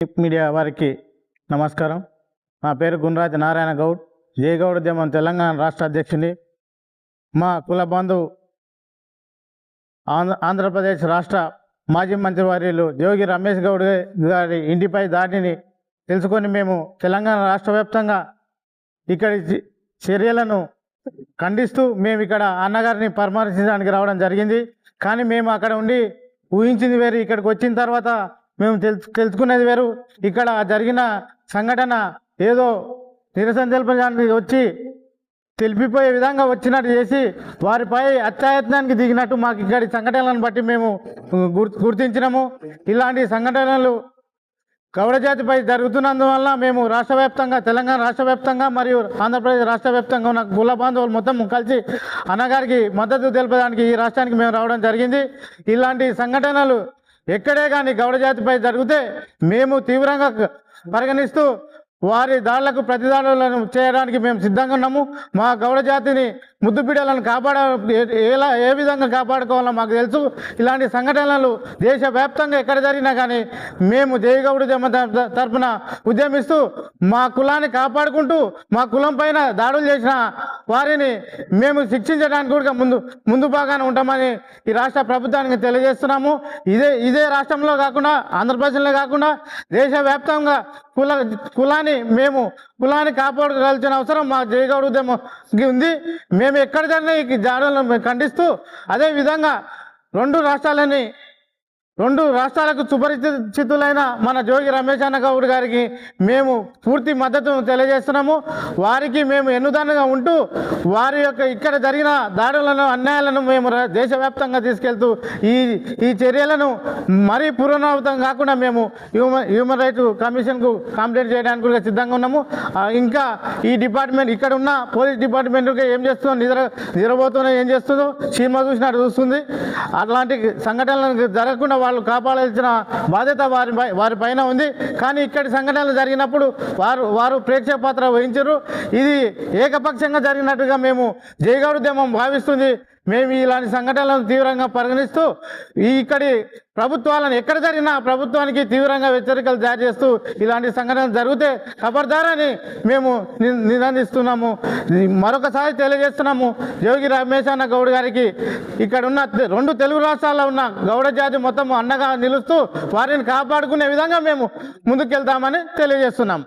Media వారికి నమస్కారం. నా పేరు గుండ్రాజ నారాయణ గౌడ్, జయగౌడ ఉద్యమం తెలంగాణ రాష్ట్ర అధ్యక్షుని. మా కుల బంధువు ఆంధ్రప్రదేశ్ రాష్ట్ర మాజీ మంత్రివర్యులు జోగి రమేష్ గౌడ్ గారి ఇంటిపై దాడిని తెలుసుకొని మేము తెలంగాణ రాష్ట్ర వ్యాప్తంగా ఇక్కడి చర్యలను ఖండిస్తూ మేము ఇక్కడ అన్నగారిని పరామర్శించడానికి రావడం జరిగింది. కానీ మేము అక్కడ ఉండి ఊహించింది వేరు, ఇక్కడికి వచ్చిన తర్వాత మేము తెలుసుకునేది వేరు. ఇక్కడ జరిగిన సంఘటన ఏదో నిరసన తెలపడానికి వచ్చి తెలిపిపోయే విధంగా వచ్చినట్టు చేసి వారిపై అత్యాయత్నానికి దిగినట్టు మాకు ఇక్కడి సంఘటనలను బట్టి మేము గుర్తించినాము. ఇలాంటి సంఘటనలు గౌడ జాతిపై జరుగుతున్నందువల్ల మేము రాష్ట్ర వ్యాప్తంగా, తెలంగాణ రాష్ట్ర వ్యాప్తంగా మరియు ఆంధ్రప్రదేశ్ రాష్ట్ర వ్యాప్తంగా ఉన్న కుల బాంధవులు మొత్తం కలిసి అన్నగారికి మద్దతు తెలపడానికి ఈ రాష్ట్రానికి మేము రావడం జరిగింది. ఇలాంటి సంఘటనలు ఎక్కడే కానీ గౌడ జాతిపై జరిగితే మేము తీవ్రంగా పరిగణిస్తూ వారి దాడులకు ప్రతిదాడులను చేయడానికి మేము సిద్ధంగా ఉన్నాము. మా గౌడ జాతిని ముద్దు బిడ్డలను ఏ విధంగా కాపాడుకోవాలో మాకు తెలుసు. ఇలాంటి సంఘటనలు దేశవ్యాప్తంగా ఎక్కడ జరిగినా కానీ మేము జయగౌడ ఉద్యమం తరఫున ఉద్యమిస్తూ మా కులాన్ని కాపాడుకుంటూ మా కులం పైన దాడులు చేసిన వారిని మేము శిక్షించడానికి కూడా ముందు బాగానే ఉంటామని ఈ రాష్ట్ర ప్రభుత్వానికి తెలియజేస్తున్నాము. ఇదే రాష్ట్రంలో కాకుండా, ఆంధ్రప్రదేశ్లో కాకుండా దేశవ్యాప్తంగా కులాన్ని కాపాడుకోవాల్సిన అవసరం మా జయగౌడ ఉద్యమంకి ఉంది. మేము ఎక్కడ జరిగినా ఈ దాడులను ఖండిస్తూ అదేవిధంగా రెండు రాష్ట్రాలకు సుపరిచితులైన మన జోగి రమేష్ అన్న గౌడ్ గారికి మేము పూర్తి మద్దతును తెలియజేస్తున్నాము. వారికి మేము ఎన్నుదానుగా ఉంటూ వారి యొక్క ఇక్కడ జరిగిన దాడులను, అన్యాయాలను మేము దేశవ్యాప్తంగా తీసుకెళ్తూ ఈ చర్యలను మరీ పునరావృతం కాకుండా మేము హ్యూమన్ రైట్స్ కమిషన్కు కంప్లైంట్ చేయడానికి కూడా సిద్ధంగా ఉన్నాము. ఇంకా ఈ డిపార్ట్మెంట్, ఇక్కడ ఉన్న పోలీస్ డిపార్ట్మెంట్కి ఏం చేస్తుందో, నిద్రపోతున్నా ఏం చేస్తుందో సినిమా చూసినట్టు చూస్తుంది. అట్లాంటి సంఘటనలు జరగకుండా వాళ్ళు కాపాడాల్సిన బాధ్యత వారి పైన ఉంది. కానీ ఇక్కడి సంఘటనలు జరిగినప్పుడు వారు ప్రేక్షక పాత్ర వహించారు. ఇది ఏకపక్షంగా జరిగినట్టుగా మేము జయగౌడ ఉద్యమం భావిస్తుంది. మేము ఇలాంటి సంఘటనలను తీవ్రంగా పరిగణిస్తూ ఇక్కడి ప్రభుత్వాలను ఎక్కడ జరిగినా ప్రభుత్వానికి తీవ్రంగా హెచ్చరికలు జారీ చేస్తూ ఇలాంటి సంఘటనలు జరిగితే ఖబర్దారని మేము నినందిస్తున్నాము. మరొకసారి తెలియజేస్తున్నాము, జోగి రమేష్ అన్న గౌడ్ గారికి ఇక్కడ ఉన్న రెండు తెలుగు రాష్ట్రాల్లో ఉన్న గౌడ జాతి మొత్తం అండగా నిలుస్తూ వారిని కాపాడుకునే విధంగా మేము ముందుకెళ్తామని తెలియజేస్తున్నాము.